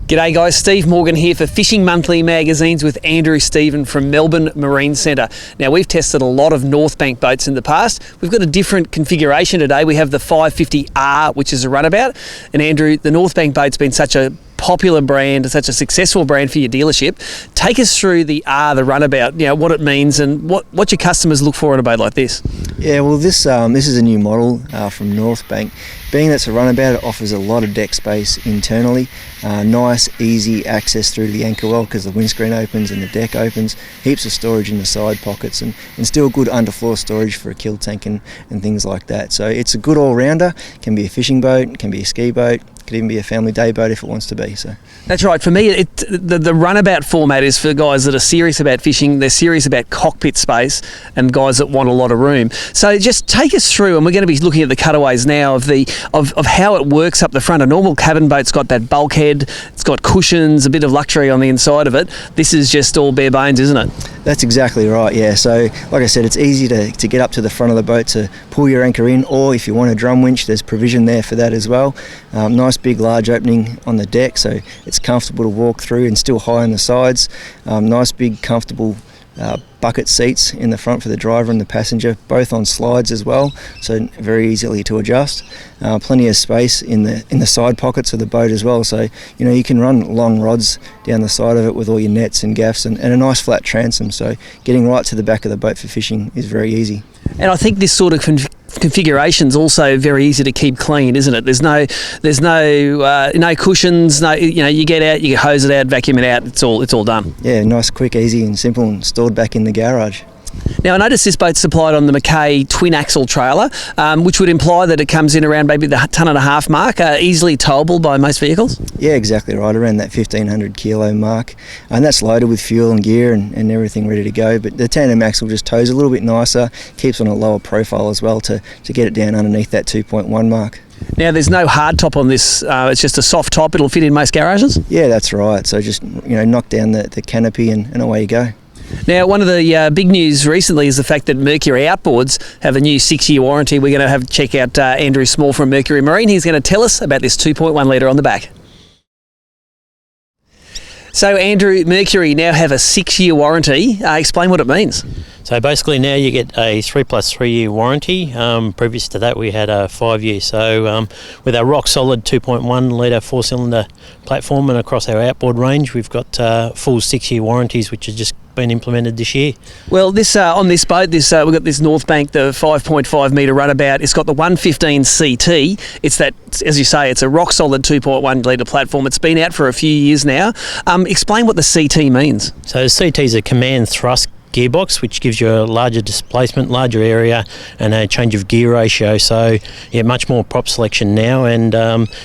G'day guys, Steve Morgan here for Fishing Monthly Magazines with Andrew Stephen from Melbourne Marine Centre. Now we've tested a lot of Northbank boats in the past. We've got a different configuration today. We have the 550R, which is a runabout. And Andrew, the Northbank boat's been such a popular brand, such a successful brand for your dealership. Take us through the runabout, what it means and what your customers look for in a boat like this. Yeah, well this is a new model from Northbank. Being that it's a runabout, it offers a lot of deck space internally. Nice, easy access through to the anchor well because the windscreen opens and the deck opens. Heaps of storage in the side pockets and still good underfloor storage for a kill tank and things like that. So it's a good all-rounder. Can be a fishing boat, can be a ski boat, could even be a family day boat if it wants to be. So that's right. For me, the runabout format is for guys that are serious about fishing, they're serious about cockpit space, and guys that want a lot of room. So just take us through, and we're going to be looking at the cutaways now of how it works up the front. A normal cabin boat's got that bulkhead, it's got cushions, a bit of luxury on the inside of it. This is just all bare bones, isn't it? That's exactly right, yeah. So like I said, it's easy to get up to the front of the boat to pull your anchor in, or if you want a drum winch, there's provision there for that as well. Nice big large opening on the deck, so it's comfortable to walk through and still high on the sides. Nice big comfortable bucket seats in the front for the driver and the passenger, both on slides as well, so very easily to adjust. Plenty of space in the side pockets of the boat as well, so you can run long rods down the side of it with all your nets and gaffs and a nice flat transom, so getting right to the back of the boat for fishing is very easy. And I think this sort of configuration's also very easy to keep clean, isn't it? There's no cushions. No, you get out, you hose it out, vacuum it out. It's all done. Yeah, nice, quick, easy, and simple, and stored back in the garage. Now, I noticed this boat's supplied on the Mackay twin axle trailer, which would imply that it comes in around maybe the 1.5 ton mark, easily towable by most vehicles. Yeah, exactly right, around that 1,500 kilo mark, and that's loaded with fuel and gear and everything ready to go. But the tandem axle just tows a little bit nicer, keeps on a lower profile as well to get it down underneath that 2.1 mark. Now, there's no hard top on this, it's just a soft top. It'll fit in most garages? Yeah, that's right. So just knock down the canopy and away you go. Now, one of the big news recently is the fact that Mercury Outboards have a new 6-year warranty. We're going to check out Andrew Small from Mercury Marine. He's going to tell us about this 2.1 litre on the back. So, Andrew, Mercury now have a 6-year warranty. Explain what it means. So basically now you get a 3+3 year warranty. Previous to that we had a 5-year. So with our rock solid 2.1 litre 4-cylinder platform and across our outboard range, we've got full 6-year warranties which have just been implemented this year. Well, this on this boat, we've got this Northbank, the 5.5 metre runabout. It's got the 115 CT. It's that, as you say, it's a rock solid 2.1 litre platform. It's been out for a few years now. Explain what the CT means. So the CT is a command thrust gearbox, which gives you a larger displacement, larger area, and a change of gear ratio. So yeah, much more prop selection now, and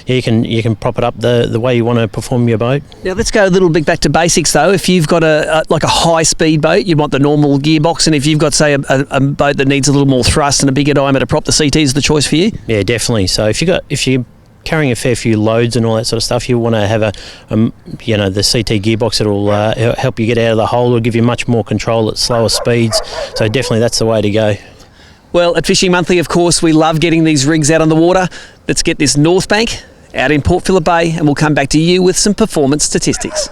you can prop it up the way you want to perform your boat. Now let's go a little bit back to basics though. If you've got a high speed boat, you want the normal gearbox, and if you've got say a boat that needs a little more thrust and a bigger diameter prop, the CT is the choice for you. Yeah, definitely. So if you're carrying a fair few loads and all that sort of stuff, you want to have the CT gearbox that'll help you get out of the hole. It'll give you much more control at slower speeds. So definitely that's the way to go. Well, at Fishing Monthly, of course, we love getting these rigs out on the water. Let's get this Northbank out in Port Phillip Bay, and we'll come back to you with some performance statistics.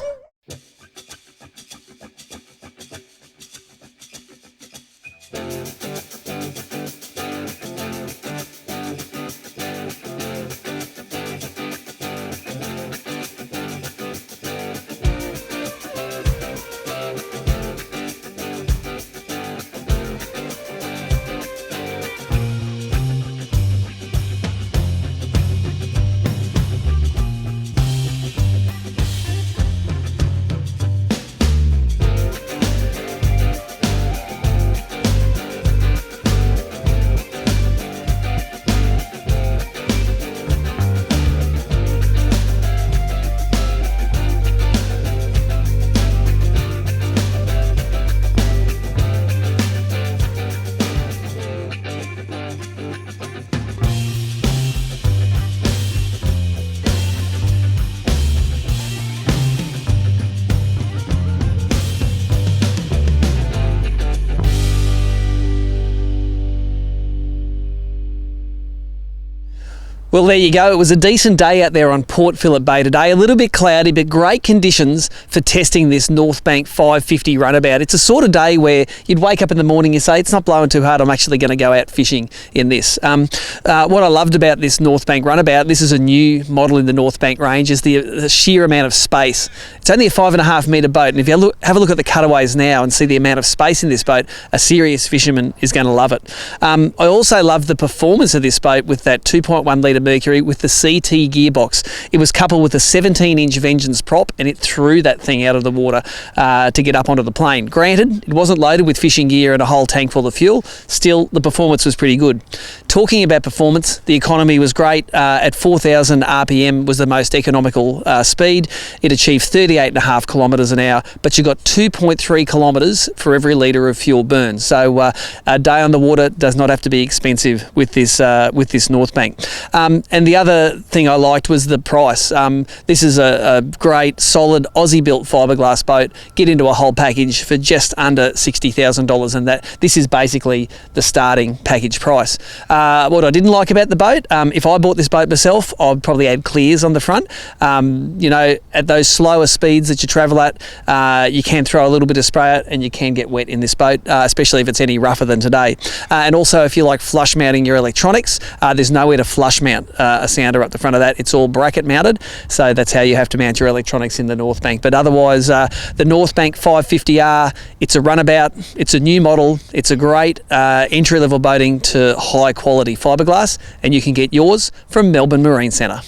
Well, there you go. It was a decent day out there on Port Phillip Bay today. A little bit cloudy, but great conditions for testing this Northbank 550 Runabout. It's a sort of day where you'd wake up in the morning and say, it's not blowing too hard, I'm actually going to go out fishing in this. What I loved about this Northbank Runabout, this is a new model in the Northbank range, is the sheer amount of space. It's only a 5.5 metre boat, and if you have a look at the cutaways now and see the amount of space in this boat, a serious fisherman is going to love it. I also love the performance of this boat with that 2.1 litre Mercury with the CT gearbox. It was coupled with a 17-inch Vengeance prop, and it threw that thing out of the water to get up onto the plane. Granted, it wasn't loaded with fishing gear and a whole tank full of fuel. Still, the performance was pretty good. Talking about performance, the economy was great. At 4,000 RPM was the most economical speed. It achieved 38.5 kilometres an hour, but you got 2.3 kilometres for every litre of fuel burned. So a day on the water does not have to be expensive with this Northbank. And the other thing I liked was the price. This is a great, solid, Aussie-built fiberglass boat. Get into a whole package for just under $60,000, and this is basically the starting package price. What I didn't like about the boat, if I bought this boat myself, I'd probably add clears on the front. At those slower speeds that you travel at, you can throw a little bit of spray out and you can get wet in this boat, especially if it's any rougher than today. And also, if you like flush mounting your electronics, there's nowhere to flush mount a sounder up the front of that. It's all bracket mounted, so that's how you have to mount your electronics in the Northbank. But otherwise, the Northbank 550R, it's a runabout, it's a new model, it's a great entry-level boating to high-quality fiberglass, and you can get yours from Melbourne Marine Centre.